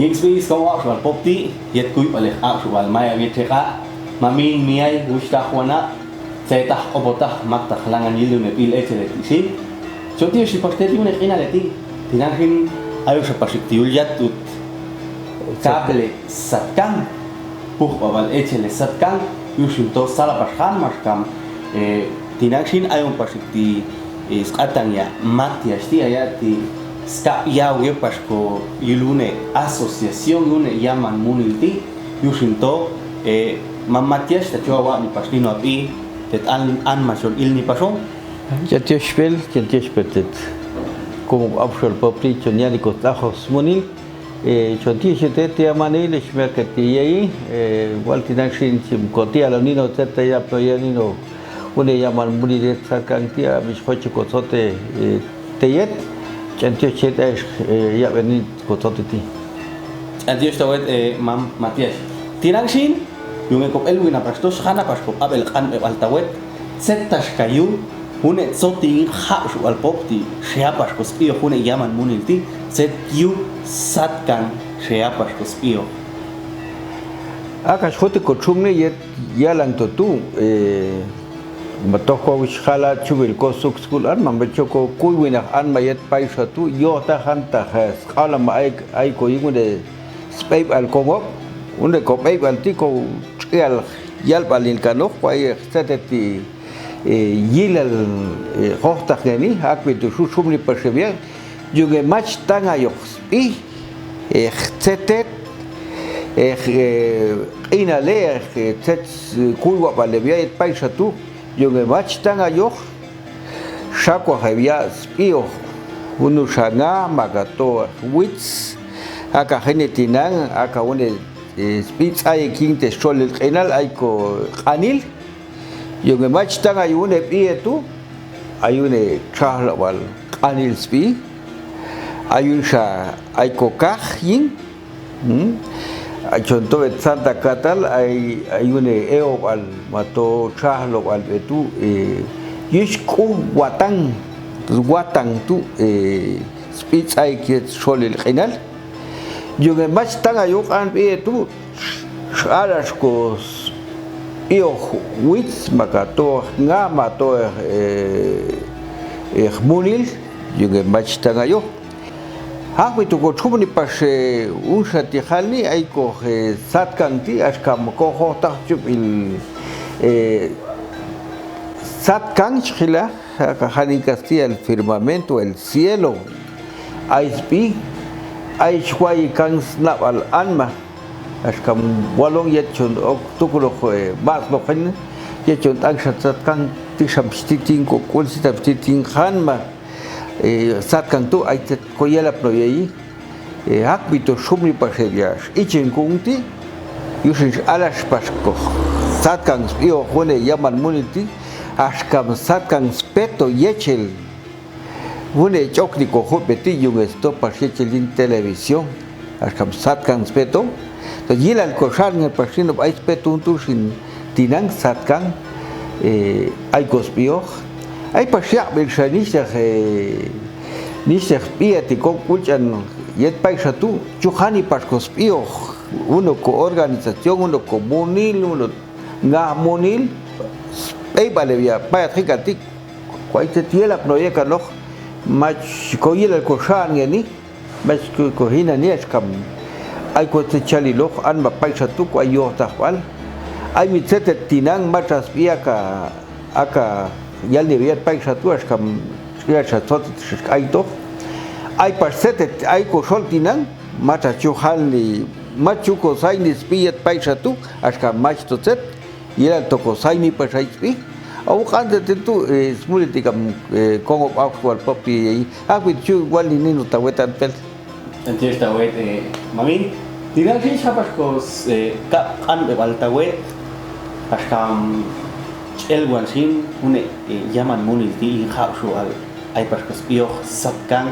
Yexbis como actual popti yet kuy oleh actual maya vieteka mamin miay gusta juana zeta obota makta langan yilu ne pil echere si choti si posteri une ina leti tinagin ayo sa pasiktiul yatut kable satkan puh babal echere satkan yushunto sala pashan maskam tinagin ayo pasikti skatan ya mati asti ayati ska ya we pasko ilune asociación une llaman munilti yushinto mamatias ta chowa ni paslino api tet an machol il ni paso ya tiespel tet como abshol popri chonyani kotajos munil chonti chete te manil shmerkati yei waltinashin simkotia la nino teta ya proyanino une llaman munil sakantia mishkoche kozote teyet Antes cheta ya venir cototiti. Antes tawet mam Matias. Tirangshin yung ekop elwin apastos hana paskop abel kan altawet setas kayu une soting ha su alpopti sheapas kospio une llaman munilti set yu satkan sheapas kospio. Akas hote kochumne yet yalang totu matoko wishkhala chubil ko suk school an mambechoko kuywina an mayet paisa tu yota hanta has kala ma ay ko yunde space al komo unde ko paip al tiko chial yal balil kano kwai seteti yilal hohta geni akbitu shumni persevia yuge mach tanga yox i setet inale set kuywa balevia et paisa tu yung machitanga yo shako había spio unu shanga magato wits aka genetinan aka une spitz ay king te sholel qenal ay ko qanil yung machitanga yune pietu ayune chahlawal qanil spi ayun sha ay ko kajin chonto et Santa Catal hay un eobal mato chahlo al betu yishku watang tu spitz ay que sol el final yo que más tan ayo an betu alas cos io wits makato nga mato munil yo que más tan ayo Hawi tu kochumni pashe unshati halni ay ko satkanti ashkam ko hota chubil satkan chila ka hani Castilla el firmamento el cielo ISP ay chwai kan snap al anma ashkam walong yechun oktukulo mas lokin yechun angshat satkan tisham stitin ko kulsita stitin hanma satkan tu ay koyela proyei hakbito shumri paselias ichen kunti yushin alas pasko satkan io hone yaman muniti ashkam satkan speto yechel hone chokni ko hopeti yung esto pasechelin televisión ashkam satkan speto to yilal ko sharne pasino ay speto untushin tinang satkan ay gospio ay pasya belshanish nisech pieti con kuchan yet paisa tu chuhani paskospio uno ko organización uno comunil uno nga monil ay balevia pa hikatik kwai te tiela proyecta no mach ko yela ko shan ni mach ko hina ni eskam ay ko te chali lo an ma paisa tu ko ayo tahwal ay mitzete tinang machas piaka aka yal debía paisa tu eskam ya chatot ay to ay parsete ay ko soltinan mata chuhalni machu ko saini spiet paisa tu eskam mach to set yela to ko saini pasai spi au kante tu smulitikam kongo actual popi akwi chu wali ninu tawetan pel antes tawet mamin tinagin chapas ko ka an de baltawet eskam el guansin une llaman munilti hausu al ay paskospio satkan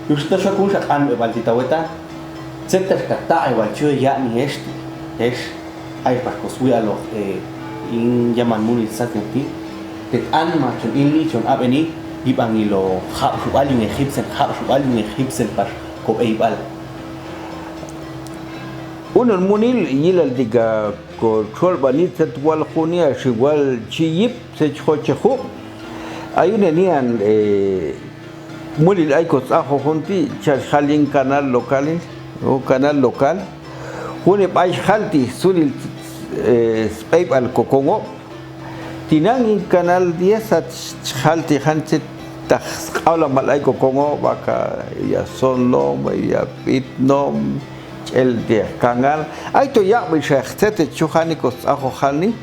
justo so kun sakan baltita weta setas kata ay walcho ya ni es ay paskoswi alo in llaman munil satkanti tet an ma chon ilni chon abeni ibang ilo hausu al yung egipsen pas ko eibal uno munil yilal diga ko chol banit set wal khunia shwal chiyip se chochehu ayune nian mulil ay ko ajo junti chalin canal local o canal local une bay halti sulil spaip al kokongo tinang canal 10 at halti hanset taxqala malay kokongo baka ya sonlo ya pitnom el de canal ay to ya bi shekhtet chukhani ko ajo khani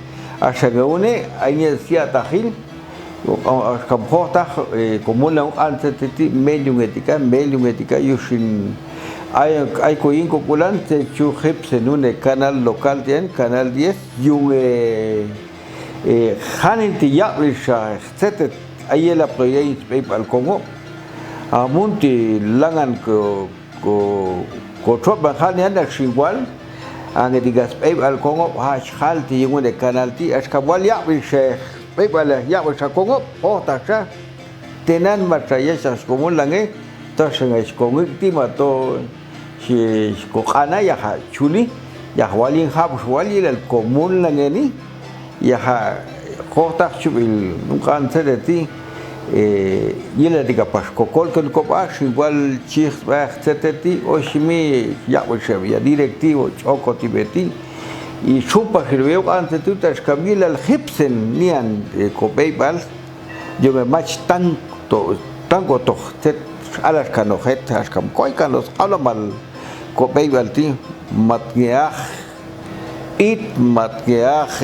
ashagaune ayne sia tahil kamphota komula anteti mediumetica yushin ay ko inko kulante chu khipse nune canal local tien canal 10 yung khanin ti ya bi shekhtet ayela proyect PayPal Congo amunti langan ko tropa khani anda shingwal ang digas PayPal Congo ha khalti yung de canal ti askabwal ya bi sheikh PayPal ya bi Congo tasha tenan matraya sas komun lange tasanga kongo ti mato si ko khana ya ha chuli ya walin hab wali el komun lange ni ya ha khota chubil nuncan sedeti yela diga pasko kolken kopash igual chich seteti oshimi ya ya directivo choco tibeti y chupa hirveo antes tú tas camila el hipsen nian ko PayPal yo me mach tanto to set alas kanojet as kam koi kanos alamal ko PayPal ti matgeach it matgeach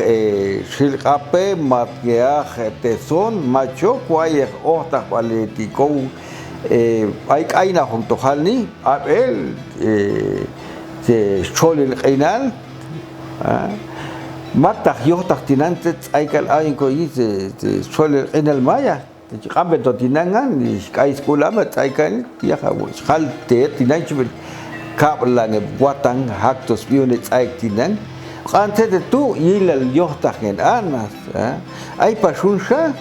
shilqape matgeach teson macho kway ohta quality ko ay kaina junto halni abel se cholil qinal matach yohtach tinante ay kal ay ko yise cholil qinal maya qambe to tinangan kay skulama ay kan ya halte tinanchbil kablange buatang haktos biunet ay tinan antes de tú y el yohtagen anas hay pasunsha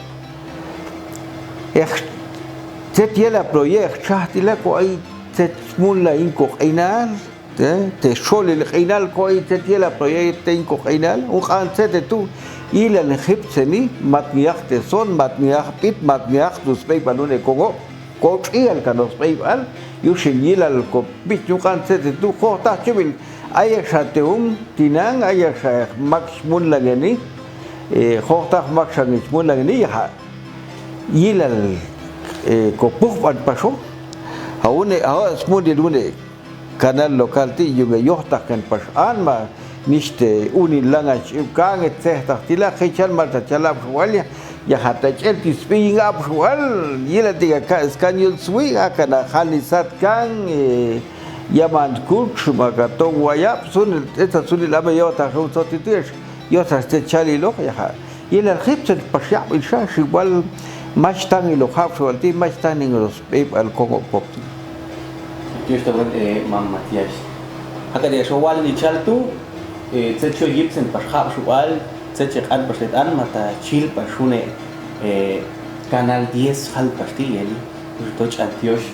te tiela proyect chahtila ko ay te mulla inko qinal te shol el qinal ko ay te tiela proyect te inko qinal u antes de tú y el egipseni matniach te son matniach pit matniach tus PayPal une kongo ko el kanos PayPal yushin yilal ko bit yu antes de tú ko ta chibil ayah tinang ayah max mun lagani khotah max mun lagani ya yilal ko pufan paso haune smud dune canal local ti yung yohtah kan pas anma niste uni langa kanget sehtah tila khichan marta chalap walia ya hatta chelti sping up wal yila tiga skanyul swi akana khalisat kan yaman kurch magato wayap sun esta sun la mayota sotitir yota este chali lo ya yela khipset pashab insha shibal mashtan lo khafwal ti mashtan los PayPal Congo pop yo estaba mam Matias haka de showal ni chaltu tsecho yipsen pashab shwal tseche an pastet an mata chil pashune canal 10 hal pasti yeli toch antiosh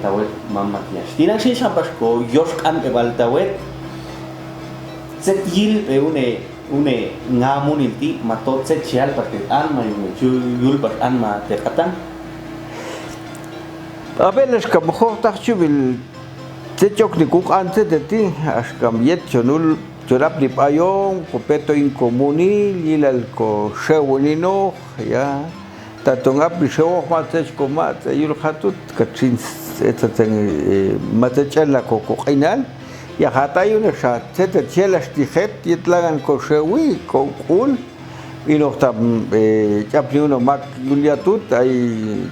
tawet mam Matias tinan shi shabasko yosh kan ebal tawet set yil une ngamun ilti matot set chial pastet an ma yul pas an ma te katan abeles kam khotah chubil techok ni kuk ante de ti ashkam yet chonul chorap li payong popeto incomuni yilal ko shewunino ya tatongap bisho matech ko mat yul khatut kachin etatan matechela ko qinal ya hatayun sha tete chela shtihet yitlagan ko shewi ko qul inoktam chapliuno mak yuliatut ay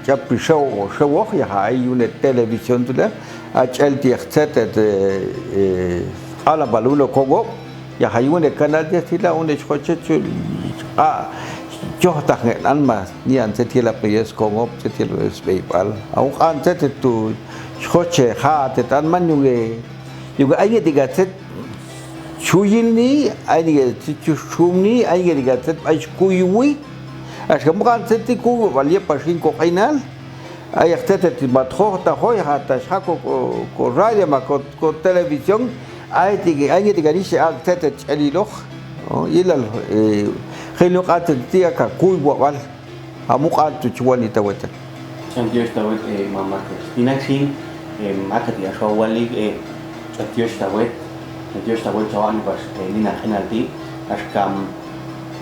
chapisho shewo ya hay una televisión tula achelti xetet ala balulo kogo ya hay un canal de tila un choche yo tagen almas ni antes tila peyes kogo tila PayPal au antes tu choche ha te tan manuge yuga ay digatet chuyilni einige chumni einige digatet ay kuyui ashkam kan seti ku valia pashin ko final ay xetet matjo ta hoy hata shako ko radio ma ko televisión hay que garisha actete chalilo ilal khilo qatia ka kuy wal amuqat chwani tawata Dios tawet mamá Cristina makati ashawali Dios tawet chawan pas nina genalti ashkam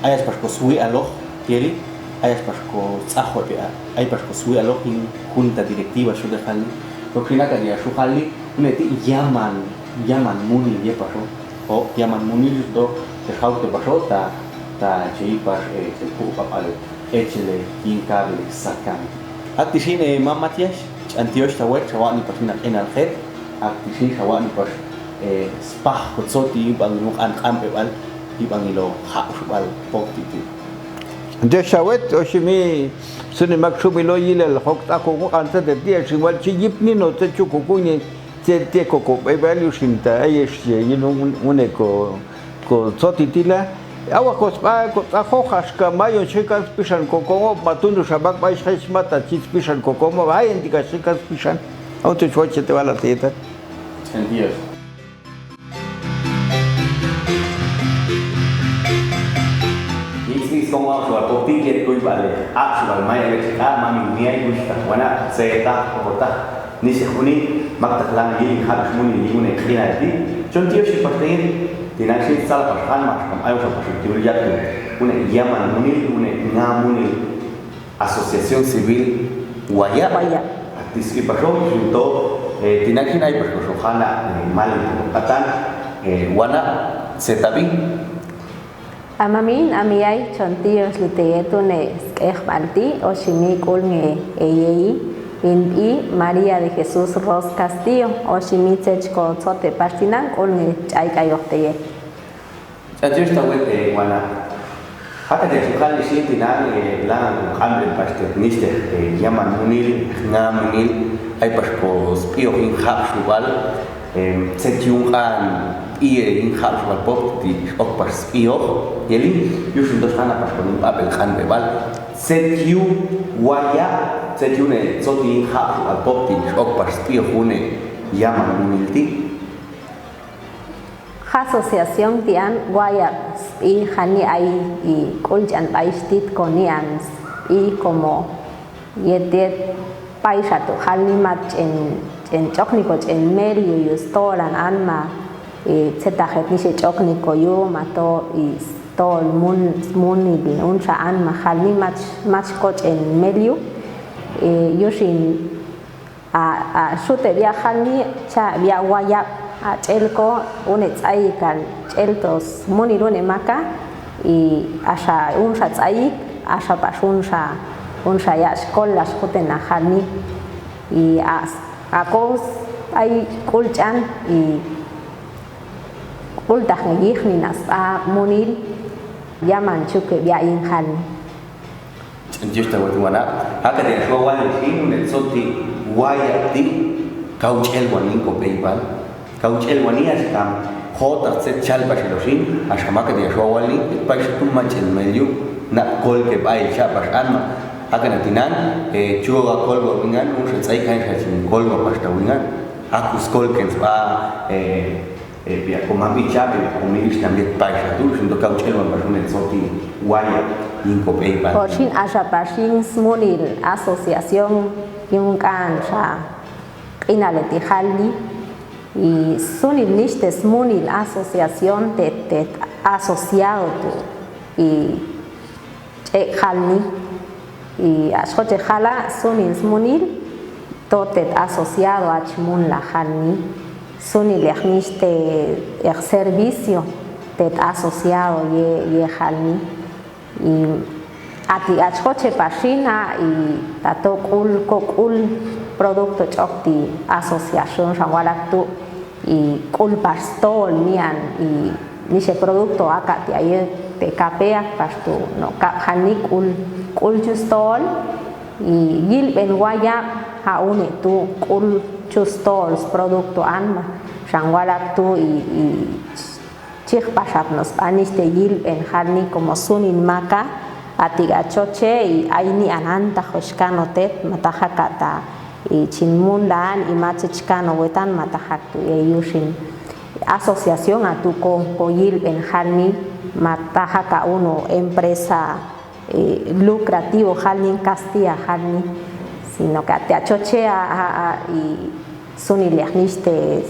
ayas pas ko sui aloh tieli ayas pas ko tsaho pia ay pas ko sui aloh in junta directiva shu de khali ko khina ka dia shu khali uneti llaman muni ye paso o llaman muni do de haute paso ta chei pas el pu papal echele incable sacan aktishin mamatias antiosh tawet chawani pasina enal khet aktishin chawani pas spah kotsoti banguk an kampe bal ibangilo khashbal poktiti de shawet oshimi suni maksubilo yilal hokta ko anta de dia shwal chi yipni no te chukukuni te koko evalu shinta ayesh yinu uneko ko tsotitila awa kospa ko tsahohash kamayo chikas pishan kokomo matundu shabak baish mata chis pishan kokomo hay indika chikas pishan auto choche te wala teta sentidos Isi como a poti que tu vale actual maya lecha mami niai gusta wana seta kota ni se huni maktaklan yi hat muni yune khina di chontiyo shi partain dinasi sal pashan mas kam ayo sa pasu tibul yatu une yaman muni une ngamuni asociación civil waya tiski paso junto dinaki nai paso khana mal atan wana setabi Amamin amiyay chontios liteyetunes ekbalti oshimi kulnge eyei inbi María de Jesús Ros Castillo oshimi chechko tsote pastinan kulnge chaykayohteye Adiós tawet wana hata de sukal sintinan lan hambre pastet niste yaman munil ngamunil ay pasko spio in hapsubal setiungan in hapsubal pop di okpas spio yeli yusun dos hana pasko nim papel han bebal setiu waya setiune soti in hapsubal pop di okpas spio hune yaman munilti Asociación tian guaya y hani ay y kuljan paistit konians y como yetet paisatu halimat en chokniko en medio y stolan anma y zetajet ni chokniko yo mato y stol muni bin uncha anma halimat machkoch en medio yoshin a shute via hani cha via guaya Chelko unet aikan cheltos monirone maka y asha unsa tsai asha pasunsa unsa ya skolas kutena hani y akos ay kulchan y kultah ngihni nas monil yaman chuke bia inhan Dios te wana haka de shwawan sin net soti wayati kauchel wanin ko peipal Kauchel wanias kam khota se chal bashilosin ashamaka de shawali paishtum machel medio na kol ke bai cha bashan akana tinan chuga kol go wingan un sai kai khachin kol go pasta wingan akus kol ken ba bia komami cha be komiris también paisha tu sindo kauchel wan bashun soti waya inko peipa Poshin asha pashin smonil asociación yungan sha inaleti halli y sunil nistes munil asociación de asociado y halni y ashoche hala sunil munil totet asociado a chimun la halni sunil niste el servicio tet asociado ye halni y ati ashoche pashina y tato kul producto chokti asociación shawalaktu y culpastol mian y niche producto acá te ayer te capea pasto no hani kul chustol y gil ben guaya haune tu kul chustol producto anma shawalaktu y chich pasap nos aniste gil ben hani como sunin maka atiga choche y aini ananta hoshkano tet matahakata y chinmundan y machichkano wetan matahaktu yushin asociación a tu coyil en Jalni, mataja ka uno empresa lucrativo Jalni Castilla Jalni, sino que te achochea y suniliagniste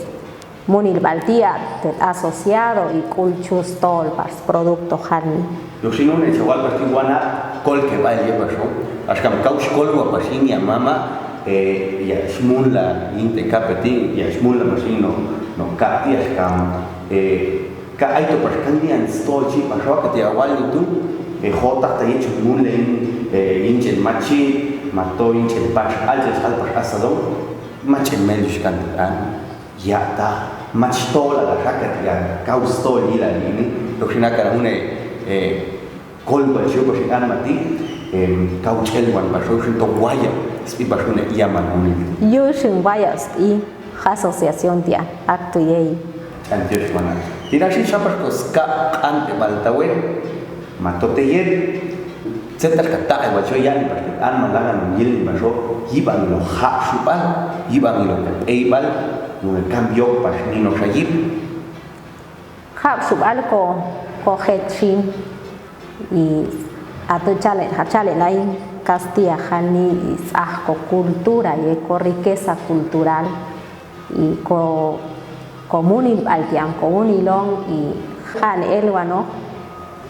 munil baltia te asociado y culchus tol pas producto Jalni. Yo si no ne chaval partiguana col que va lleva eso, hasta me causa colgo pasini a mama ya smula inte capeti ya smula masino no capti ascam ka aito pascandian stolchi pasó que te agual tu jota te hecho mule inchen machi mato inchen pas altes alpas asado machen medio cantan ya ta machtola la raca ya caustol y la lini lo que na cara une colgo el chupo sin mati cauchel wan pasó sin to guaya spi pasó ne llaman un yo sin guayas y asociación dia actuei antes mana tira sin sapas ska ante baltawe matote yer setas kata wa choyan parce an malangan yil pasó iban lo hapsupal iban lo eibal un cambio pas ni no sayib hapsupal ko hetrin y chale lai Castilla Jalni es cultura y riqueza cultural y comunil altiam comunilong y jan elwano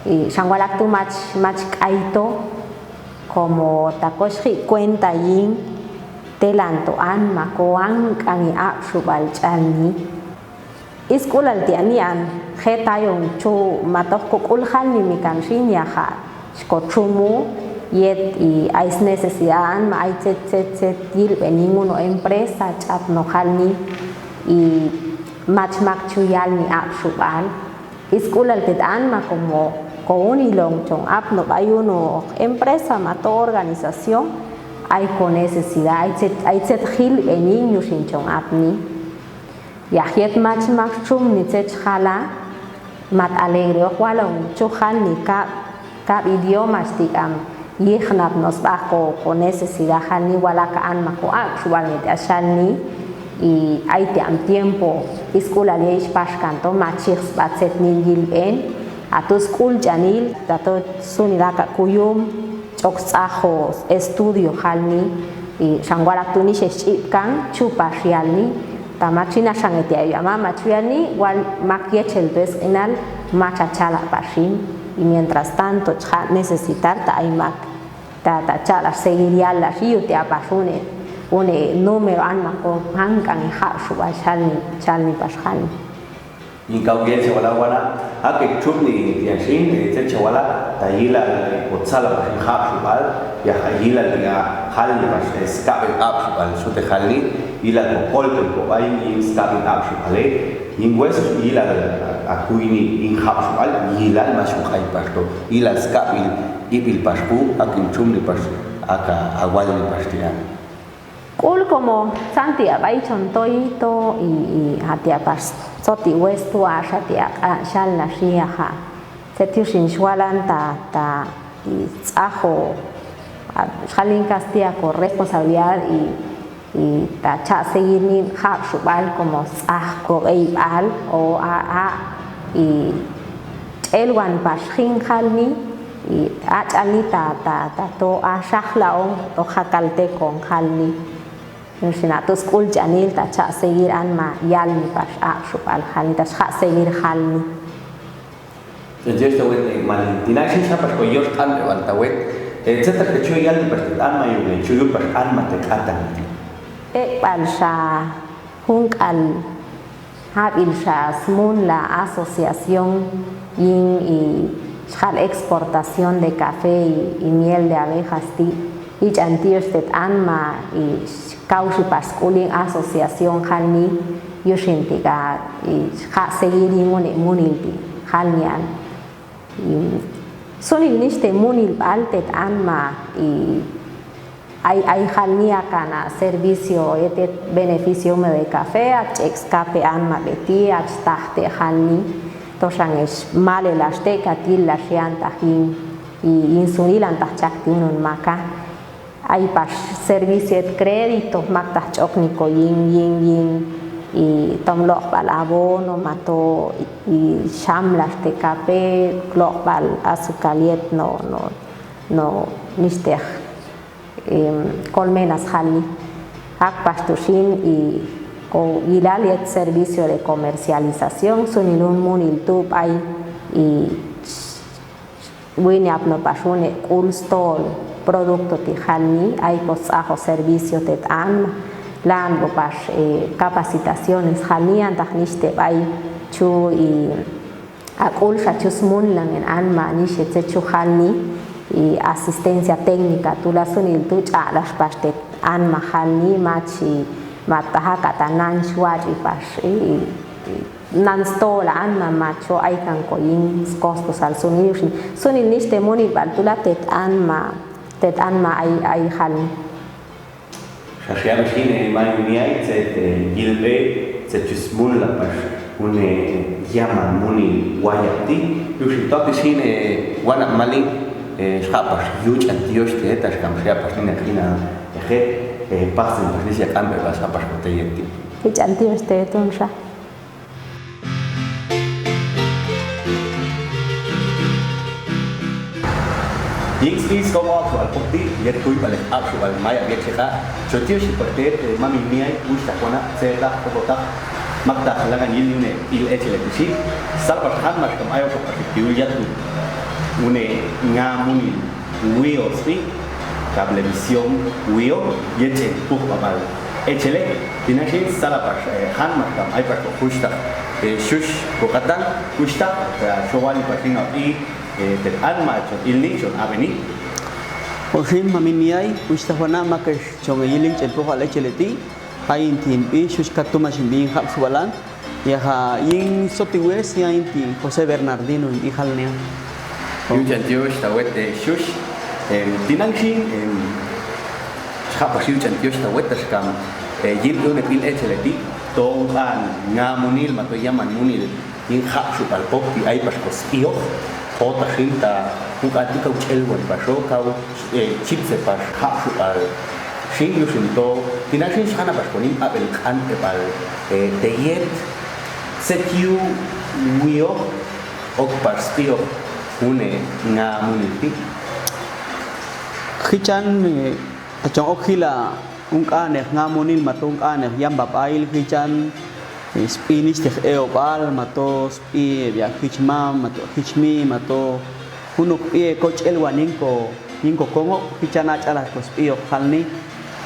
y shangualak tu mach kaito como takoshi cuenta yin telanto an makoan kangi apshubal chalni iskul altianian hetayong chu matok kokul Jalni mi kanshin ya ha skochumu yet y hay necesidad ma hay set yil ninguno empresa chat no Jalni y mach chuyal ni apshubal iskul altetan ma como counilong chong ap no bayuno empresa mato organización hay con necesidad hay set gil niños sin chong apni ya yet mach chum ni set jala mat alegre walong chujan ni ka idiomas digam yihnab nos bajo con necesidad Jalni walaka an mako actual ni ashalni y hay tiempo escuela le pascanto machis batset ni gilben a tu school janil dato sunilaka kuyum choksajo estudio Jalni y shangwala tuni shechipkan chupashialni tamachina shangete ayama machialni wal makiechel enal machachala pashin y mientras tanto necesitar taimak ta chala seguiría la río te apasune un número alma con hankan y hashuba chalni pashalni y cauquel se wala wala a que chupni tiashin se chawala tayila otsala pashin hashuba ya hayila ya Jalni pas escape hashuba su te Jalni y la colto ko ay y escape hashuba le ingwes y la akuini in hashuba y la masu hay pasto y la escape ibil pasku akin chumni pas aka agualni pastian Kul como Santia Baichon Toito y Hatia Pas Soti Westu Ashatia Shal Nashiaha Setiushin Shwalan ta y Ajo Jalin Castilla con responsabilidad y ta cha seguir Hapshubal como Sajo Eibal o y Elwan Pashin Jalni y Achalita ta to Ashachlaon to Jakalte con Jalni Sinato school janil ta cha seguir anma yalni pas apshupal Jalni ta cha seguir Jalni entonces te malintina sin sapas ko yo tan levanta etcétera que yo yalni pas anma yo chuyo pas anma te katan balsha hunkal habil sha smun la asociación yin y la exportación de café y miel de abejas y antios de anma y causi pasculin asociación Jalni yushintiga y seguir munilti Jalnian y sonil niste munil altet anma y hay Jalnia kana servicio este beneficio de café escape anma beti tahte Jalni toshan es male las tecatil las yantajin y insunilan tachakti unun maka hay pas servicio de crédito maktas chokniko yin y tom lokbal abono mato y shamlas de café lokbal azucariet no nistech colmenas jali hak pastushin y o ilaliet servicio de comercialización sunilun munil tub ay y wini apno pasune cool stall producto tijani hay ajo servicio tet an lan bopas capacitaciones janian tajniste bay chu y akul shachus munlan en anma nishe chu jani y asistencia técnica tula sunil tu chalas pastet anma jani machi mataha katanan shuaj y pas y nan stola anma macho ay kan ko yin costos al sunil niste moni baltula tet anma ay jani Shashia Bashine, Mayuniai, Gilbe, Chismun La Pash, une Yama Muni Wayati, Yushitokishine, one of Mali, Shapash, huge and Dios Theatre, Kamshia Pashina Kina, a passing Patricia Campbell, Shapash Potayeti. Which and Dios Theatre. Yingspis como actual poti yer kui balik actual maya biar cekak jodius seperti mami miai usta kona seda kota makta langan yilune il etile kusi salpas han mas kam ayo seperti diuyat une ngamuni wio spi cablevisión wio yete puk babal etile dinashin salapas han mas kam ayo pas kusta shush kokatan kusta showali pasina i del alma il nicho aveni Ohin maminiai usta wana makas chong yiling chen po hale cheleti hain tin bi shush katuma shimbin hab subalan ya ha yin sotiwes ya inti José Bernardino in halnia yujan dios tawet shush dinangshi hab yujan dios tawet skam yil done pil cheleti to an ngamunil mato yaman munil yin hab subal pop di ai pas kosio Ota shinta ukati kau chelwan pasho kau chips pas hapsu al shin yusinto tinashin shana pas konim abel kan epal teyet setiu wio ok pas pio une nga muniti Hichan chong okhila ungane ngamonil matong ane yamba pail hichan Spinish teh eopal mato spi via hichmam mato hichmi mato hunuk e coach elwanin ko kongo hichana chala ko spi halni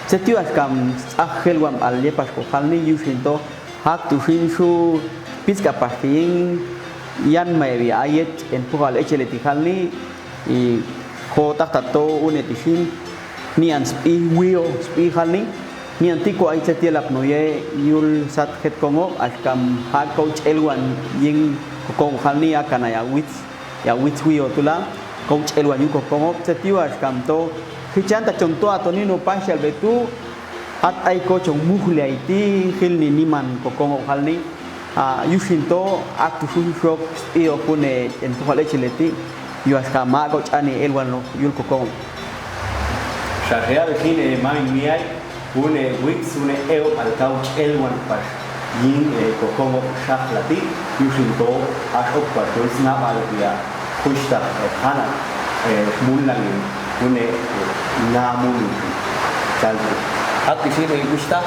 setiu askam akhelwam al yepas ko halni yushinto hak tu shu piska pastin yan mai via ayet en pugal echeleti halni y ko taktato unetishin ni an spi wio spi halni ni antiko ay setiap noye yul sat het kongo askam ha coach elwan ying ko halni akana ya wits wi otula coach elwan yu ko kongo setiap askam to hichanta chonto atoni no partial betu at ay ko chong muhle aiti hilni niman ko kongo halni yushinto aktu shok e opone en pole chileti yu askam ma coach ani elwan no yul ko kongo shahia bekine mami miai une wix une eo al couch elwan pas yin kokomo shaklati yushinto ashok pas dosna balbia kushta khana mullan une namun chalto akisi ne kushta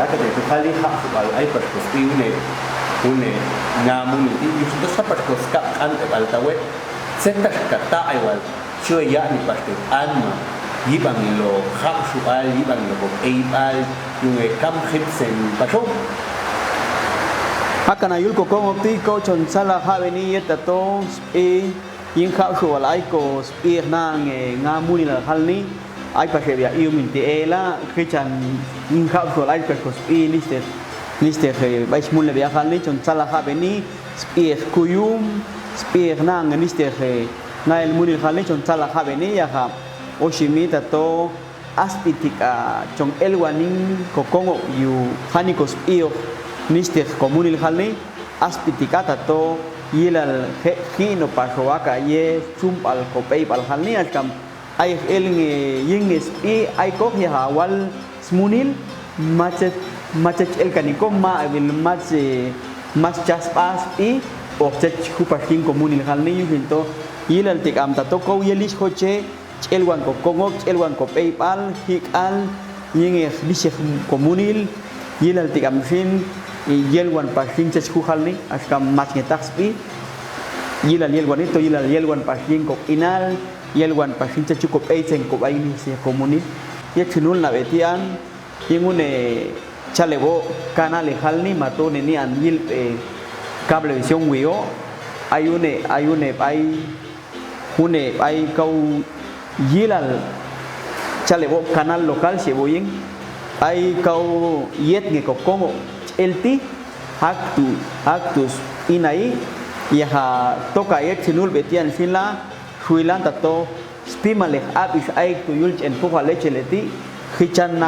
akade to khali khaf bal ai pas kosti une namun yushinto sapas koska an baltawe senta kata aiwal chue ya ni paste anma Ibang lo hapsual, ibang lo eibal, yung kam hipsen pasok. Hakana yul ko opti ko chon sala habeni yetato yin hapsual ay ko nang ngamuni la halni ay pa sebia iuminti ela kichan yin hapsual ay ko liste vais mulle via halni chon sala habeni kuyum nang liste nail muni halni chon sala habeni ya ha Oshimita to aspitika chong elwanin kokongo yu hanikos iyo niste komunil halni aspitikata to yilal hino pashoaka ye chumpal kopei pal halni askam ay elnge yinges i ay kok ya hawal smunil macet machach el canicoma el más chaspas y ochech kupashin común el halni yunto yilal tikam tatoko yelis hoche el wanko kongok el wanko paypal hikal ying lishe comunil yilal tikam shin yel wan pashin chech halni ashkam machetaxpi yilal yel wanito yilal yel wan pashin ko inal yel wan pashin chech ko paysen ko baini se comunil yechinul na betian yingune chalebo canal halni mato ni anil cablevisión wio hay kau yilal chalebo canal local seboyin hay kau yet nge como elti actus inai ya toka yet sinul betian sila huilan tato spimale abis ay tu yulch en poco leche leti hichan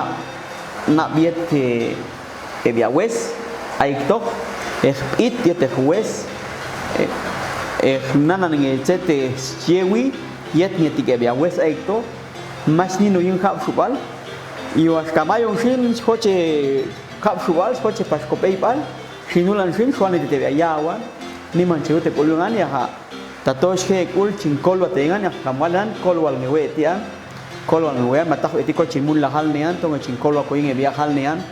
na biet ke biawes ay tok it yet juez nana nge chete chewi yet ni ke biawes ay to mas ni no yun khap subal yo askamayon shin coche khap subal coche pasco paypal shinulan shin suan de biawa ni mancheo te kolungan ya ha tatos ke kul chingkol batengan ya kamalan kolwal ngewe tian kolwal ngewe matak etiko chimun la hal nean to chingkol ko inge bia hal nean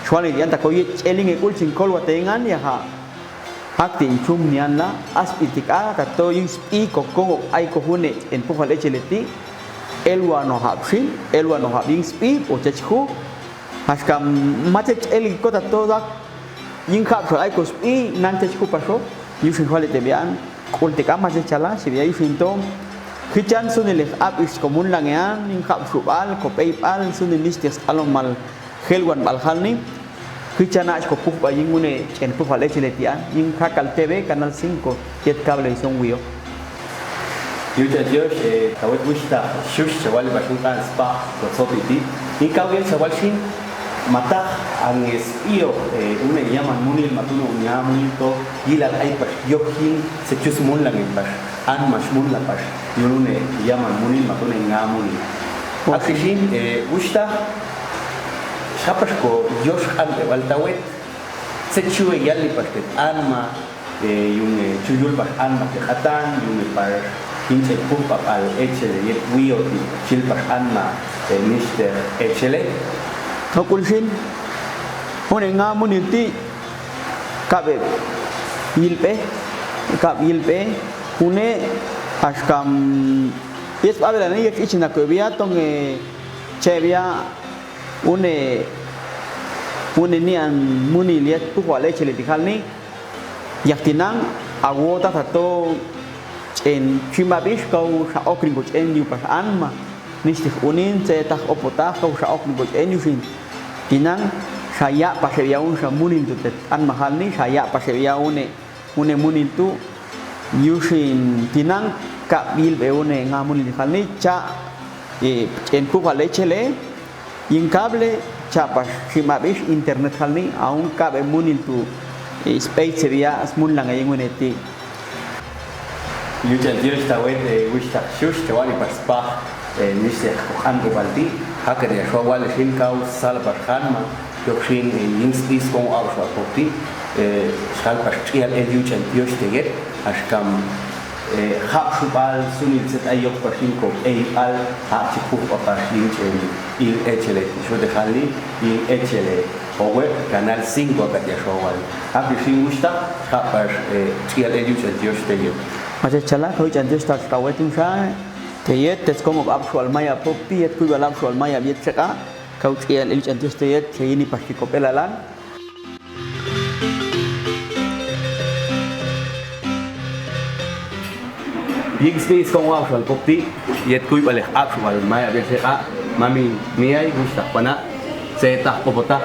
chwali dian ta ko eling e kul chingkol batengan ya ha hakti chum nian la aspitika ka to yin spi ko ai ko hune en po hale cheleti elwa no habin spi o chechku haskam machech eli ko ta to dak yin khap so ai ko spi nan chechku paso yu fin hale te bian ultika mas chala si biai finto hichan sunil app is komun langean in khap subal ko paypal sunil listes alomal helwan balhalni hichana ko puf bayingune chen puf ale chiletian in khakal tv canal 5 jet cable son wio yucha dios tawet wishta shush chawal bashunkan spa ko sopiti in kawel chawal shin mata ang espio una llaman munil matuno unyamunito gilal ay pas yokin se chus mun lang pas an mas mun la pas yunune llaman munil matuno ngamuni asishin usta shapas ko yosh an waltawet se chue yali pastet anma yun chuyul pas anma te khatan yun par hinche pupa al echele yet wio chil pas anma mister echele thau kulsin hone nga muniti kabe yilpe hune askam yes abela ne yek ichina ko bia tonge chebia une ni an muni liet pu wale chele dikhalni yaktinang awota tato en chimabish ko sa okrin ko en yu pas anma nistik unin se tak opota ko sa okrin ko en yu fin tinang saya pasebia un sa munin tu an mahal ni saya pasebia une munin tu yusin tinang ka bil be une nga munin hal ni cha en pu wale chele yin cable cha pas chimabish internet hal ni aun ka be munin tu space seria asmun lang ay nguneti yucha dios tawet wishta shush chawali paspa nistik an balti hakere shawal shin kau salbar khanma yokshin inspis kon awsha poti shal pastial yucha dios teget ashkam khapshubal sunil set ayok pashin ko al ha chipu pashin il echele sho de khali il echele owe canal 5 akatia shawal hapi shin usta khapash tial yucha dios teget Macam chala kau jangan start kawat tu saya, tiada tes kau ngap soal maya popi, tiada kau balap soal maya biar cakap kau tiada elit jangan tiada ini pasti kau pelalan. Big space kau ngap soal popi, tiada kau balap soal maya biar cakap mami niai gusta pana, saya tak popota,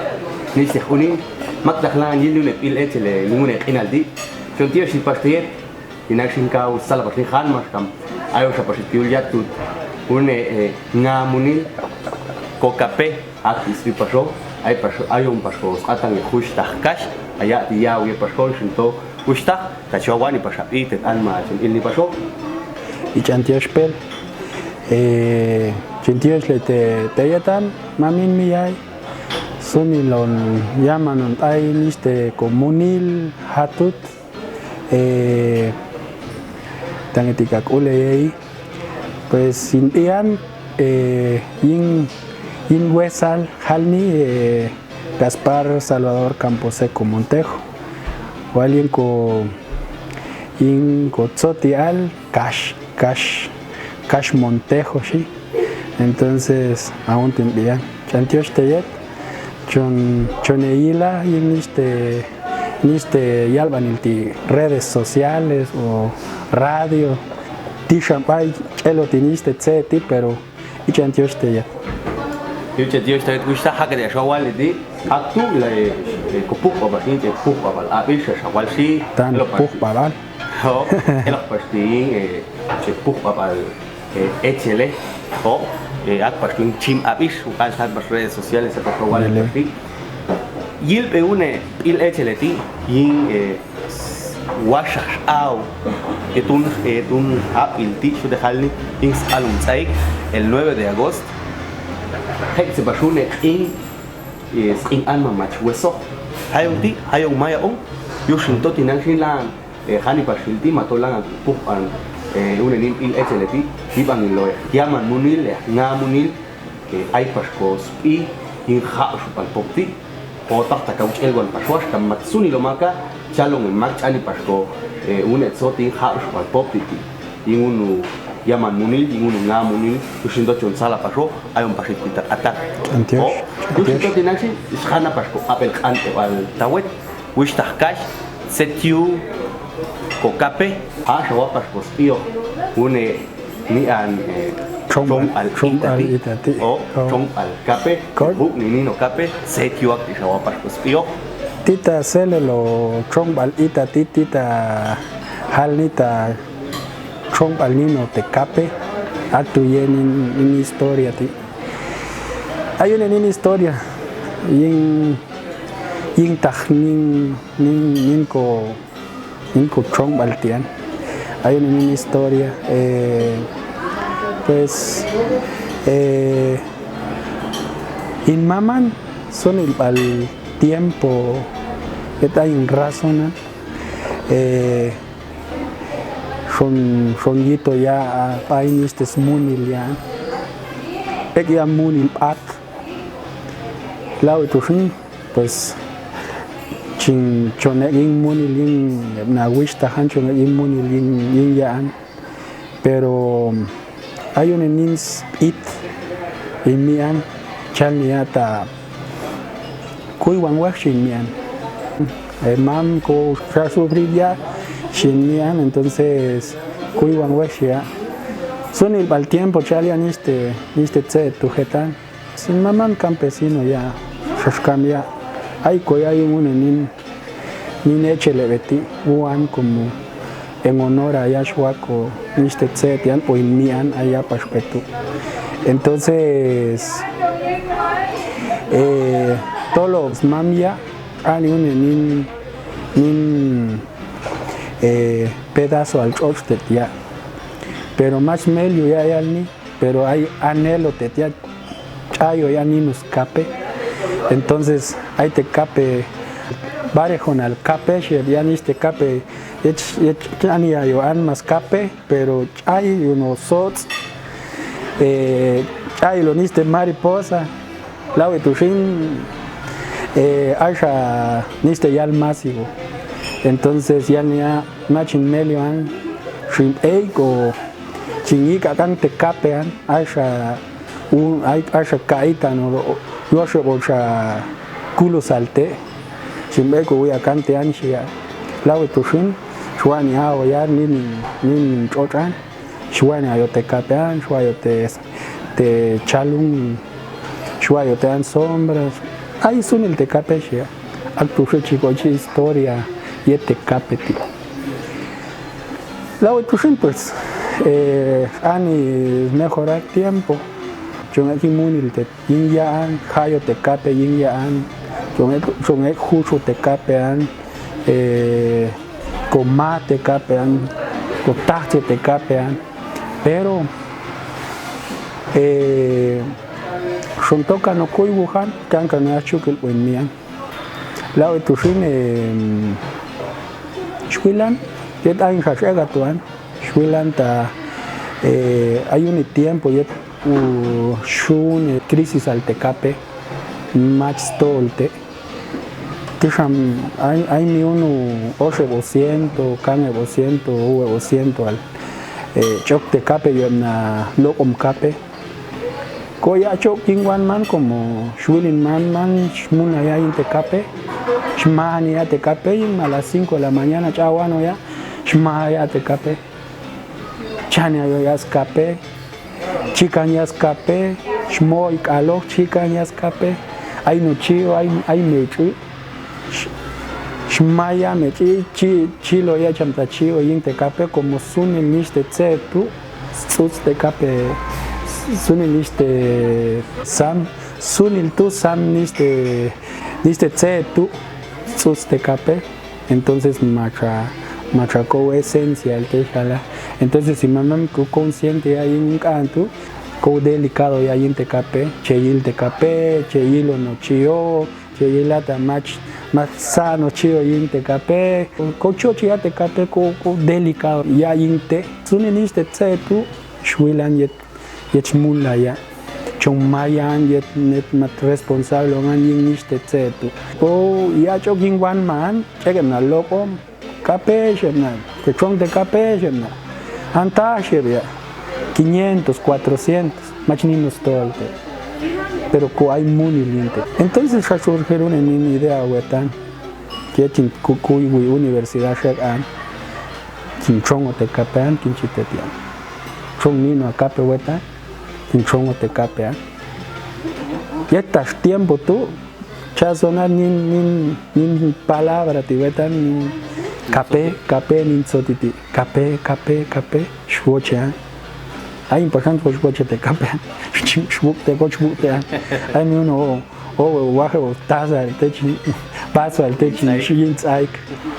ni sehuni, mak tak lang jilu le pil ecele lingune inaldi, contohnya si pasti inakshin kau salah pasti khan mas kam ayo sa pasti tiulya tu une ngamunil ko kape akis vi pasho ayo un pasho atan khushta kash aya dia we pasho shinto khushta ta chawani pashapi te alma ilni pasho y chantiash pel chantiash le te tayatan mamin mi ay Suni lo llaman ahí comunil hatut tangetika ule pues sin ian yin huesal halni Gaspar Salvador Camposeco Montejo o alguien con Tzotial Cash Montejo, ¿sí? Entonces aún tendrían Chantioch Teyet Choneila y yalban redes sociales o radio Tishampay Chelo tiniste tseti pero y Chantioch Teyet Yuche Dios te gusta hacer shawal de actu la kupuk obahin te puk babal abis shawal si tan puk babal ho el pastin se puk babal echele ho ak pastin chim abis ukan sat bas redes sociales se shawal de yil pe une il echele ti yin washash au etun apil ti su de halni ins alum tsaik el 9 de agosto se pasune in alma mach hueso hayuti hayu maya yushinto tinan lan hani pasilti matolan pupan unenin il echeleti iban lo llaman munil ngamunil ay paskos y in ha su palpoti o takta kauch elgon paswas kam matsuni lo maka chalong mach ani pasko unet sotin ha su palpoti in unu llaman munil y uno nga munil yushindo chonsala pasó hay un pasito attack o yushindo tinachi ishana pasco apel ante al tawet wish tahkash setiu kokape ha shawa pasco spio une ni an chong al itati o chong al kape buk ni no kape setiu ak shawa pasco spio tita selelo chong al itati tita halnita Chong alnino te cape actuyen en historia ti hay una historia yin tag nin ko chong baltian hay una historia pues in maman son el tiempo que está en razón son yito ya pain munil ya ya munil at lao itu pues chonegin munil yin na wish ta han chonegin munil yin ya pero hay un nins it imian chaniata kuiwan washin mian mam ko sufrir ya Shinian, entonces Kuiwan Wexia son el tiempo chalian tse tujetan sin mamán campesino ya cambia hay un nin echele beti uan como en honor a Yashwako tse tian o inmian allá paspetu entonces todos los mamia hay un nin pedazo al chorste ya pero más medio ya hay ni pero hay anhelo te ya chayo ya ni nos cape entonces hay te cape barejon al cape ya ni este cape ya ni hay más cape pero hay unos sots hay lo niste mariposa la de tu fin haya niste ya el masivo entonces ya ni a machin melioan shrimp egg o chingica cante capean haya caita no yo bolsa culo salte shrimp egg voy a cante ansia la de tu fin shuani hago ya ni chotran shuani yo te capean shuani te chalun shuani te dan sombras ahí son el te capea actu chico historia y este capeti. La otra pues ani mejorar tiempo. Yo aquí munil te yinyan, hayo te cape yinyan, yo justo te capean, coma te capean, cotache te capean, pero son toca no kuy wuhan kan kan achukil wen mian lao tu shin shwilan yet ain shashega tuan shwilan ta hay un tiempo yet shun crisis al tecape match tolte tisham hay mi uno 800 kan 200 u 200 al chok tecape yo na lokom cape koya chok kingwan man como shwilin man shmuna ya in tecape shmani ya tecape a las 5 de la mañana chawano ya shma ya tecape chania yo ya escape chican ya escape shmo y calo chican ya escape hay no chio hay mechi shmaya mechi chilo ya chamta chio yin tecape como sunil niste tsetu sus tecape sunil niste sam sunil tu sam niste tsetu sus tecape entonces machaco esencia el tejala. Entonces si mamá me consciente hay un canto co delicado ya en tecape cheyil tecape cheyilo no chio cheyilata más sano chio en tecape cocho chia tecape co delicado ya inte suniniste tsetu shwilan yet mulla ya chonmayan yet net mat responsable ngan yiniste tsetu o ya choking one man chegem na loco cape shemna que chong de cape shemna anta sheria 500 400 machininos todo pero co hay muy lindo entonces ya surgieron en mi idea wetan que tin cucuy universidad shegan tin chongo te capean tin chitetian chong nino cape wetan tin chongo te capean ya tas tiempo tú ya sonar ni palabra tibetan ni cape nin sotiti cape shwocha hay importante shwocha te cape shwukte cochbukte hay uno waje taza el techi paso al techi shin tsaik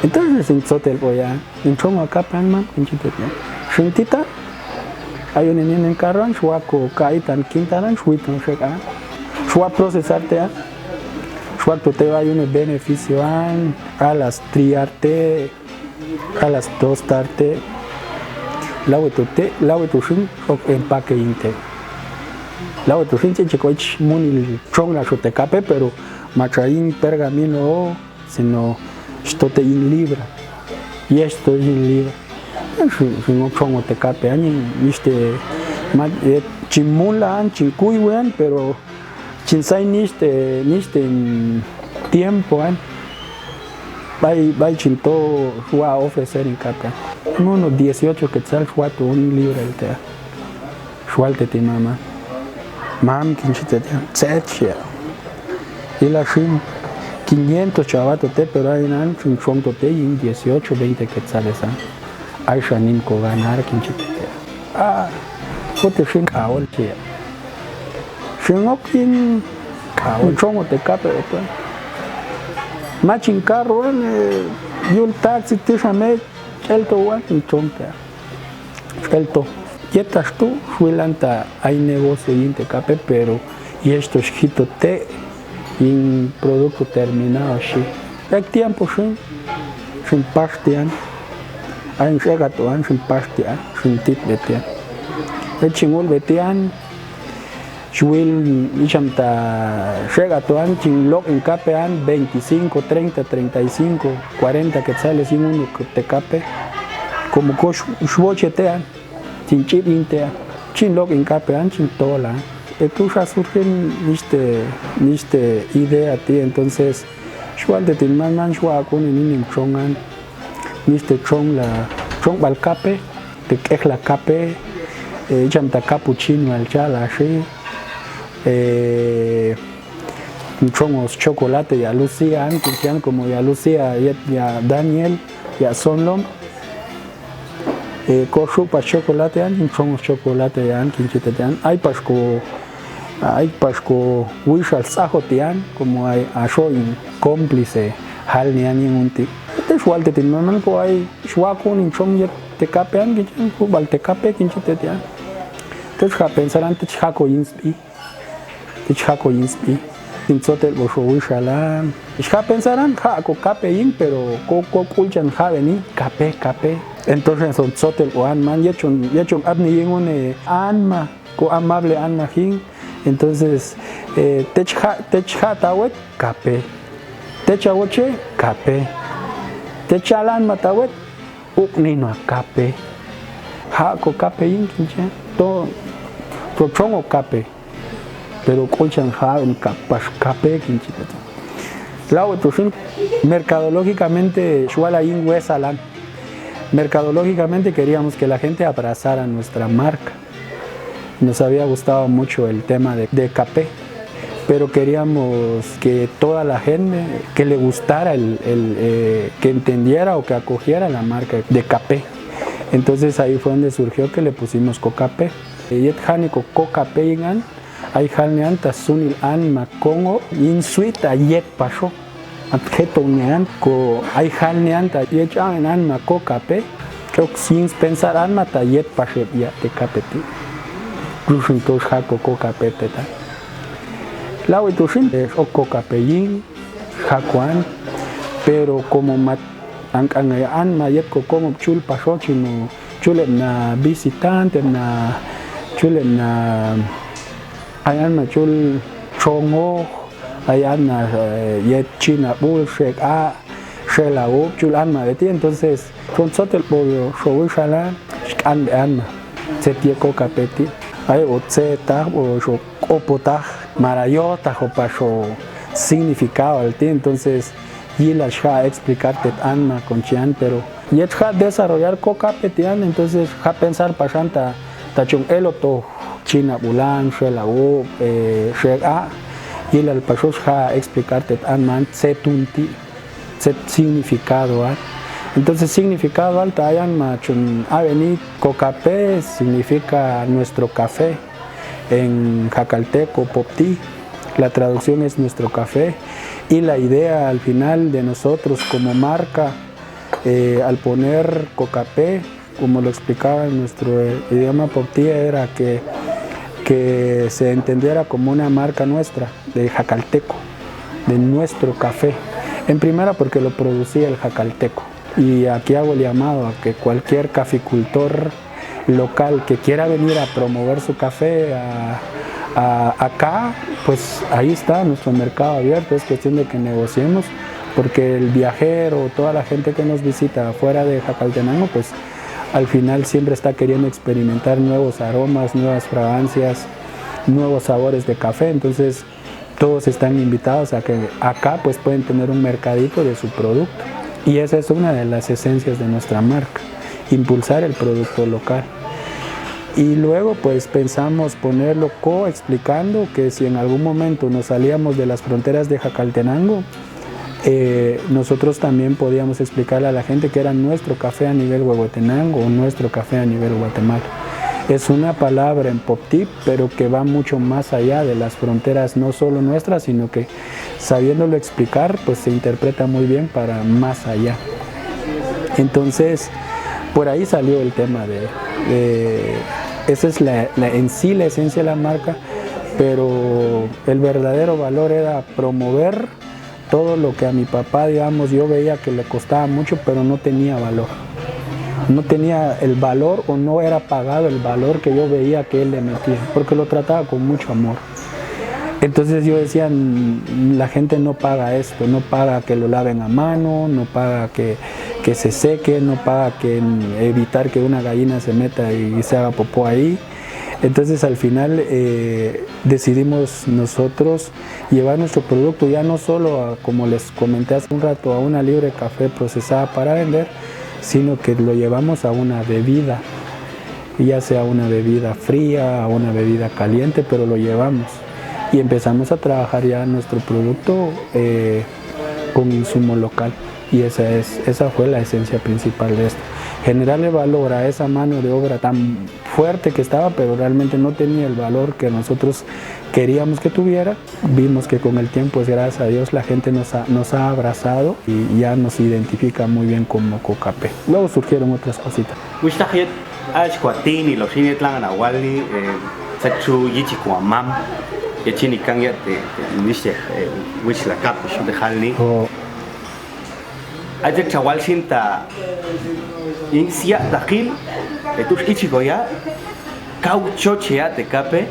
entonces en sotel boya en chongo capan man en chitete shintita hay un en carran shwako kaitan quintaran shwiton sheka shwa procesarte Cuarto te va a un beneficio a las triarte, a las dos tarte, la tu shin o empaque inte. La tu shin che coich munil chong la te cape pero machain pergamino sino esto te in libra y esto es in libra. No chong te cape ani viste chimula chikuy wen pero chinsai niste tiempo vai chinto a ofrecer en capa unos 18 quetzal fuato un libro el te sualte ti mamá mam kinchite tsetche y la shin 500 chavato te pero hay nan chin chonto te en 18 20 quetzales hay shanin ko ganar kinchite fote shin kaol che Shingokin un chongo te cape pues machin carro y un taxi te llame elto wan un chonte elto yetas tú fuelanta hay negocio y te cape pero y esto es hito te en producto terminado así el tiempo sin pastian hay llega tu an sin pastian sin tit betian el chingol betian Chuil Ichamta llega tu chin lock en capean 25, 30, 35, 40 quetzales sin uno que te cape como coch shwochetean chin chip intea chin lock en capean chin tola tú ya surgen niste idea a ti entonces shwal de tin man shwa con en chongan niste chong la chong bal cape te quej la cape Ichamta cappuccino al chala así chongos chocolate ya Lucía antes como ya Lucía ya Daniel ya Sonlom cochupa chocolate antes chongos chocolate ya antes chitetan hay pasco wishal sajo tian como hay ashoin cómplice hal ni ani unti te sualte tin man ko hay shwako ni chong ya te capean que ko bal te cape que chitetan te pensar antes chako inspi tichako inspi tinzotel bosho wishalan ishka pensaran ja ko kape yin pero ko kulchan ja veni kape entonces son zotel o anman yechon abni yin une anma ko amable anma hin entonces techja tawet kape techawoche kape techalan matawet uknino kape ja ko kape yin kinche to prochongo kape pero colchan ja en cape kinchita la otro mercadológicamente shuala yin huesalan mercadológicamente queríamos que la gente abrazara nuestra marca. Nos había gustado mucho el tema de café, pero queríamos que toda la gente que le gustara, que entendiera o que acogiera la marca de café. Entonces ahí fue donde surgió que le pusimos Cocapé. Yet hani Cocapé ingan, hay hani anta sunil an makongo in suita yet pasó. Objeto nean ko hay hani anta yet an Cocapé, que sin pensar an mata yet pasó ya te capeti. Rushin tos hako Cocapé teta. La uitushin es o Cocapéyin, jacuan, pero como an mayet como chul pasó chino chule na visitante na chule na ayan na chul chongo ayan na yet china bul shek a shela u chul an ma beti entonces con sotel pollo showishala an se tie Cocapeti ay otzeta o opota marayota o pasó significado al ti entonces y la ja explicarte anma con chian pero y es ja desarrollar Cocapetian entonces ja pensar pasanta tachung eloto china bulan shela u shega y la pasos ja explicarte anman setunti set significado entonces significado alta hayan machun avenir Cocapé significa nuestro café en jacalteco popti la traducción es nuestro café y la idea al final de nosotros como marca al poner Cocapé como lo explicaba en nuestro idioma popti era que se entendiera como una marca nuestra de jacalteco de nuestro café en primera porque lo producía el jacalteco y aquí hago el llamado a que cualquier caficultor local que quiera venir a promover su café acá, pues ahí está nuestro mercado abierto, es cuestión de que negociemos, porque el viajero, toda la gente que nos visita fuera de Jacaltenango, pues al final siempre está queriendo experimentar nuevos aromas, nuevas fragancias, nuevos sabores de café, entonces todos están invitados a que acá pues pueden tener un mercadito de su producto y esa es una de las esencias de nuestra marca, impulsar el producto local. Y luego pues pensamos ponerlo explicando que si en algún momento nos salíamos de las fronteras de Jacaltenango, nosotros también podíamos explicarle a la gente que era nuestro café a nivel Huehuetenango o nuestro café a nivel Guatemala. Es una palabra en poptip, pero que va mucho más allá de las fronteras, no solo nuestras, sino que sabiéndolo explicar, pues se interpreta muy bien para más allá. Entonces, por ahí salió el tema esa es en sí la esencia de la marca, pero el verdadero valor era promover todo lo que a mi papá, digamos, yo veía que le costaba mucho, pero no tenía valor. No tenía el valor o no era pagado el valor que yo veía que él le metía, porque lo trataba con mucho amor. Entonces yo decía, la gente no paga esto, no paga que lo laven a mano, no paga que se seque, no paga que evitar que una gallina se meta y se haga popó ahí. Entonces al final decidimos nosotros llevar nuestro producto ya no solo, como les comenté hace un rato, a una libre café procesada para vender, sino que lo llevamos a una bebida, ya sea una bebida fría, a una bebida caliente, pero lo llevamos. Y empezamos a trabajar ya nuestro producto con insumo local y esa fue la esencia principal de esto, generarle valor a esa mano de obra tan fuerte que estaba, pero realmente no tenía el valor que nosotros queríamos que tuviera. Vimos que con el tiempo, pues, gracias a Dios, la gente nos ha abrazado y ya nos identifica muy bien como Cocapé. Luego surgieron otras cositas. que chini kanya te niche which la cap shu de halni o aje chawal sinta insia dakil etus ichigoya kau chochea te kape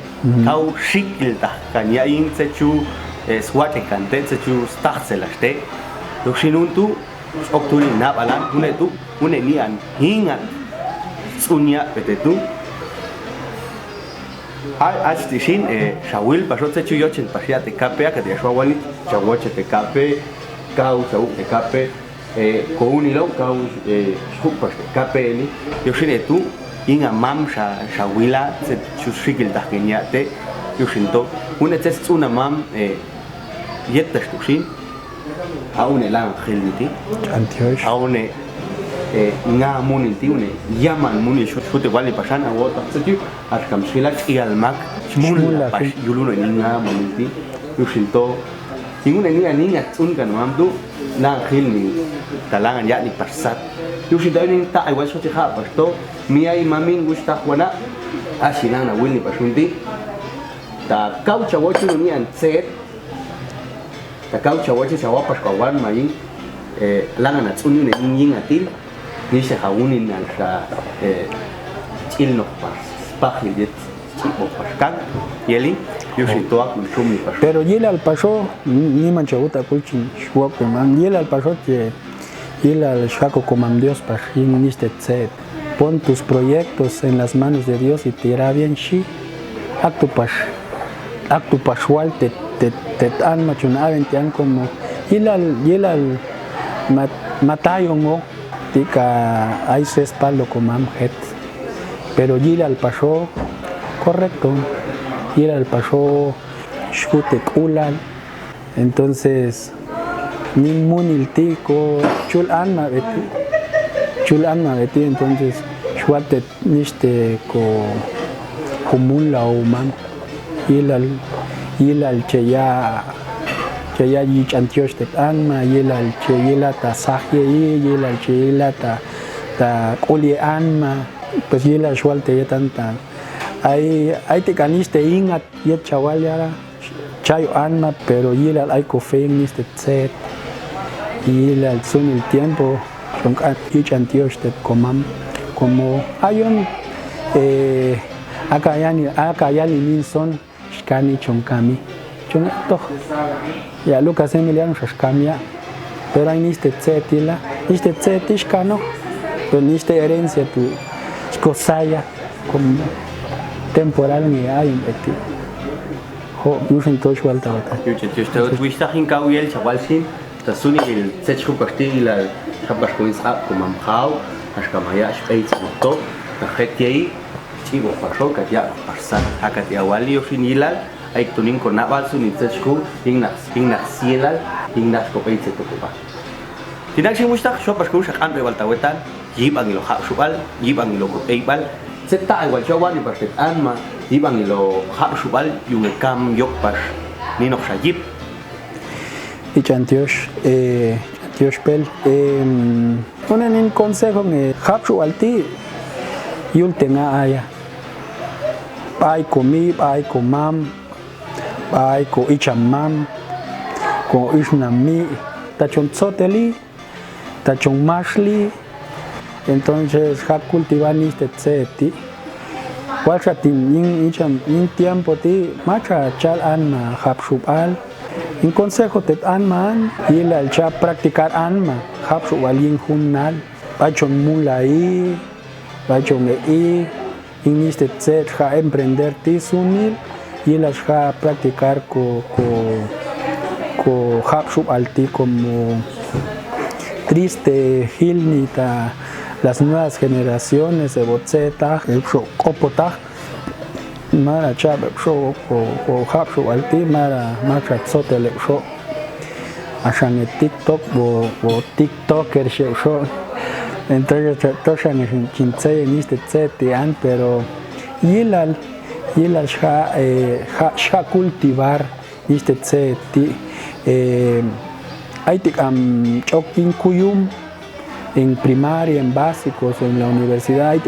kau shikil ta kanya in sechu swate kante sechu startselashte doshinuntu oktuli na balan unetu unenian hingat tsunya petetu Astishin, Shawil, Pashote Chuyoch, el Pasiate Cape, que te Shawali, Chawache te Cape, Kau, Sau te Cape, Kounilo, Kau, Shupas te Cape, Yoshine tu, Inga Mam, Shawila, Chushikil Takeniate, Yoshinto, una test una mam, Yetastushin, Aune Elan Helmiti, Antioch. Aune nga muniti une yaman muni shute wali pasana wota tsetu arkam shilak i almak shmula pas yuluno nga muniti yushinto ingune ni ani atun kan mamdu na khilni talangan ya ni parsat yushinto ni ta ai wal shoti kha pasto mi ai mamin gusta wana ashina na wilni pasunti ta kaucha wochu ni an set ta kaucha wochu chawa paskawan mai langan atun ni ingatil Nisha Haunin al Chilno Spahil Chipo Pascan, Yeli, Yoshitoa, Kushumi Pascan. Pero yela al paso, ni manchaguta kulchin, shuakuman, yela al paso que yela al shaco comam Dios pashin niste tzed. Pon tus proyectos en las manos de Dios y te irá bien shi. Actu pashual te an machun aventian como yela al matayongo. Tika hay su espaldo como amjet, pero gira al paso correcto, gira al paso shute kulal, entonces ni munil tico chul anma beti, entonces shuate niste ko mulla o man yilal cheya yich antioch te anma yilal cheyela ta sahye yilal cheyela ta quli anma pues yilal shualte tanta hay te caniste ingat yet chaval yara chayo anma pero yilal hay kofein niste tset yilal son el tiempo son yich antioch te comam como hay un akayani min son shkani chonkami toch ya Lucas Emiliano Shashkamia, pero hay niste tzetila, niste tzetishkano, pero niste herencia tu skosaya como temporal ni hay un beti. Ho, yushin tosh walta wata. Yo wista hin kauyel chawalsin, tasuni el tzetchu kastigila, shabash koinsa como amhau, ashkamaya shpeitz moto, tajetei, chivo pasho katya parsan, akatia wali yoshin yilal. Hay tuning con naval su ni tsku ingnas sielal ingnas ko peitse to ba tidak sih mustak so pas ku sak an walta wetan yibang ilo ha subal yibang ilo ko peibal seta ay wal jawan ni partet anma yibang ilo ha subal yung kam yok pas ni no sajib y Antioch pel ponen un consejo me ha subal ti yul tenga aya ay komi ay komam ay ko ichamam ko ishnami tachon tzoteli tachon mashli entonces ha cultivar niste tzeti walchatin in tiempo ti macha chal anma hapshubal in consejo tet anman yila al cha practicar anma hapshubal yin hunnal bachon mulai bachon in niste tzet ha emprender ti sunil y las va a practicar con hapshub alti como triste hilnita las nuevas generaciones de botzeta el kopota mara chab show o hapshub alti mara tzotel show ashan TikTok o TikToker show entonces toshan en chintzay en este tzetian pero yilal sha cultivar este tzeti hay chokin kuyum en primaria en básicos en la universidad hay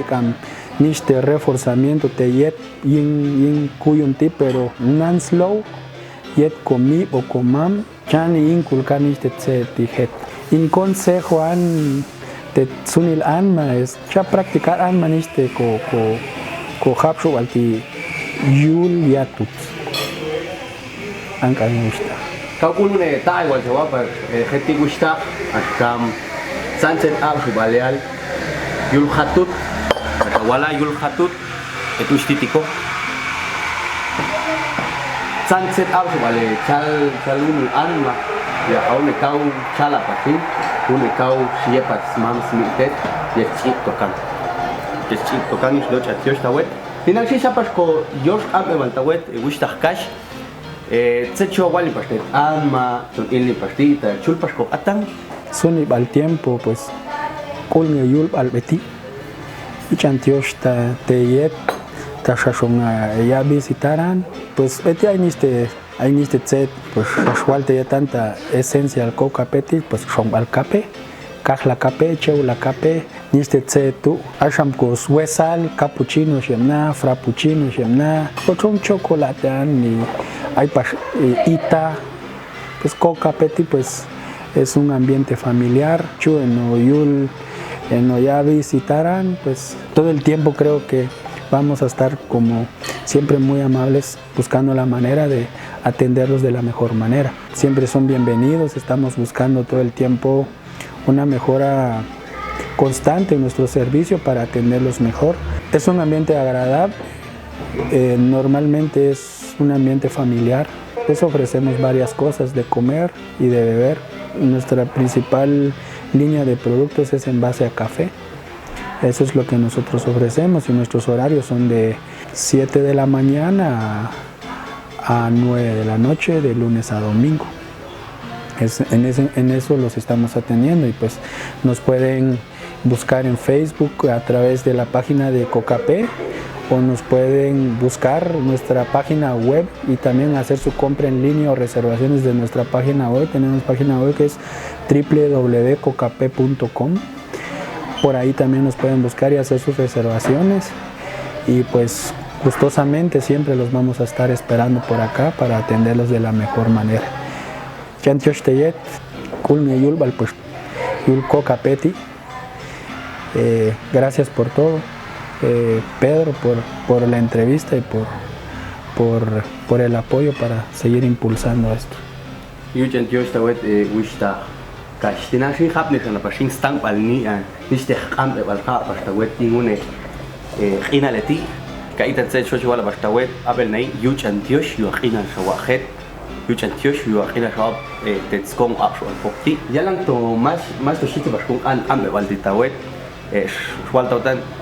niste reforzamiento te yet yin kuyunti, pero nan slow yet komi o komam chani inculcar niste tse tijet. In consejo an te sunil anma es ya practicar anma niste ko hapshu alti yul yatut. Anka me gusta. Calculo ta igual se va para gente gusta hasta Sánchez Absu Baleal Yul Hatut hasta Wala Yul Hatut itu istitiko Sánchez Absu Bale calun anma ya aune kau chala pasin une kau siepat mam smitet ya chip tokan is lo chatio stawet final si sapas ko Josh Abe Baltawet gusta cash tsecho wali pastet alma son ilni pastita chulpas ko atang Suni al tiempo pues kulnge yul al beti ichantios ta teyet ta shashonga ya visitaran pues beti hay niste tset pues shashwal te tanta esencia al coca peti pues shom al cape kahla cape cheula cape niste tset tu asham ko suesal cappuccino shemna frappuccino shemna ochon chocolate ni hay ita pues coca peti pues es un ambiente familiar. En ya visitaran, pues todo el tiempo creo que vamos a estar como siempre muy amables, buscando la manera de atenderlos de la mejor manera. Siempre son bienvenidos, estamos buscando todo el tiempo una mejora constante en nuestro servicio para atenderlos mejor. Es un ambiente agradable, normalmente es un ambiente familiar, pues ofrecemos varias cosas de comer y de beber. Nuestra principal línea de productos es en base a café. Eso es lo que nosotros ofrecemos y nuestros horarios son de 7 de la mañana a 9 de la noche, de lunes a domingo. En eso los estamos atendiendo y pues nos pueden buscar en Facebook a través de la página de Cocapé o nos pueden buscar nuestra página web y también hacer su compra en línea o reservaciones de nuestra página web. Tenemos página web que es www.cocape.com. Por ahí también nos pueden buscar y hacer sus reservaciones y pues gustosamente siempre los vamos a estar esperando por acá para atenderlos de la mejor manera. Chantios Teyet, Kulne Yulbal, pues Yul Cocapeti. Gracias por todo. Pedro por la entrevista y por el apoyo para seguir impulsando esto.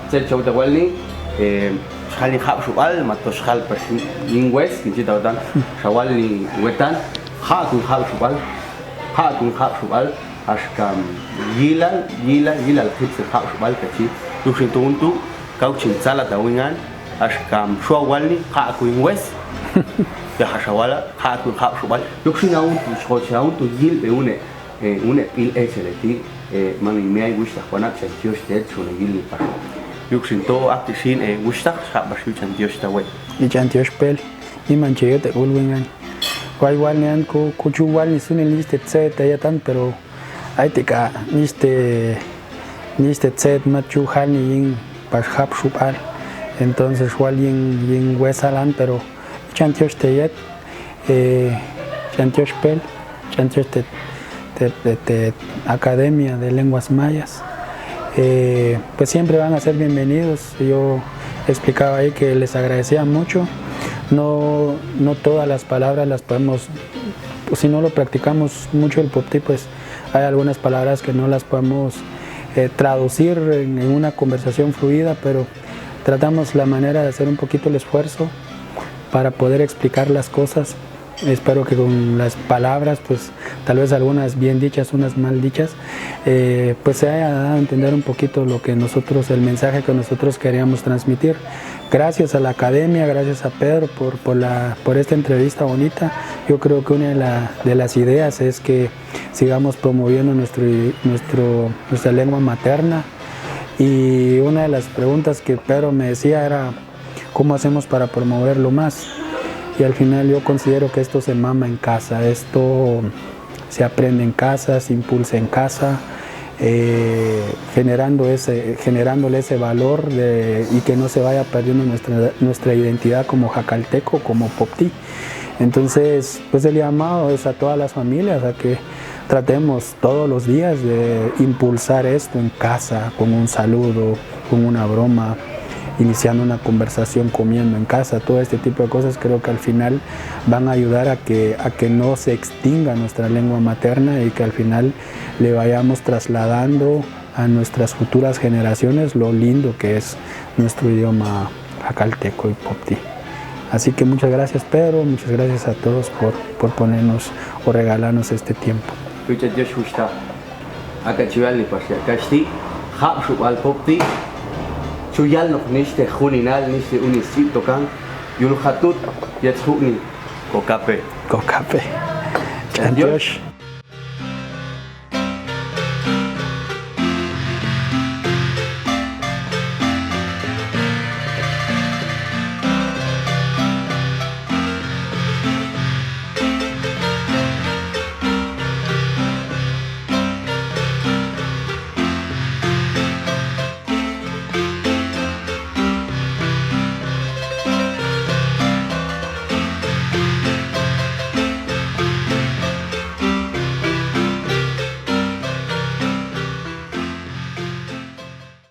Tselcho tawalni shali khab shubal mato shal pashin ingwes kinchi tawtan shawalni wetan hakun khab shubal ashkam yilal khitse khab shubal kachi yushin tuntu kauchin sala tawingan ashkam shawalni hakun ingwes ya hashawala hakun khab shubal yushin auntu yil beune une pil excelenti mami me hay gusta juana chantios te chune yil pa Yuxin to actishin gusta habashu chantios ta we Y chantios pel ni mancheo te ulwingan. Igual nean ko kuchuwal ni sunil niste tset ya tan pero ay tika niste tset machu hal ni yin pashap shupal. Entonces igual yin huesalan pero chantios te yet chantios pel chantios te Academia de Lenguas Mayas. Pues siempre van a ser bienvenidos. Yo explicaba ahí que les agradecía mucho. No todas las palabras las podemos, pues si no lo practicamos mucho el popti, pues hay algunas palabras que no las podemos traducir en una conversación fluida, pero tratamos la manera de hacer un poquito el esfuerzo para poder explicar las cosas. Espero que con las palabras, pues tal vez algunas bien dichas, unas mal dichas, pues se haya dado a entender un poquito lo que nosotros, el mensaje que nosotros queríamos transmitir. Gracias a la academia, gracias a Pedro por esta entrevista bonita. Yo creo que una de las ideas es que sigamos promoviendo nuestra lengua materna Y una de las preguntas que Pedro me decía era, ¿cómo hacemos para promoverlo más? Y al final yo considero que esto se mama en casa, esto se aprende en casa, se impulsa en casa, generándole ese valor y que no se vaya perdiendo nuestra identidad como jacalteco, como poptí. Entonces, pues el llamado es a todas las familias a que tratemos todos los días de impulsar esto en casa, con un saludo, con una broma, iniciando una conversación comiendo en casa. Todo este tipo de cosas creo que al final van a ayudar a que no se extinga nuestra lengua materna y que al final le vayamos trasladando a nuestras futuras generaciones lo lindo que es nuestro idioma jacalteco y poptí. Así que muchas gracias Pedro, muchas gracias a todos por ponernos o regalarnos este tiempo. Muchas gracias. Acá chival ni pasé. Acá estoy. Hapsu al popti. Chuyal no niste juninal niste unisit tocan. Yul hatut yet huni. Kokape. Kokape. Adiós.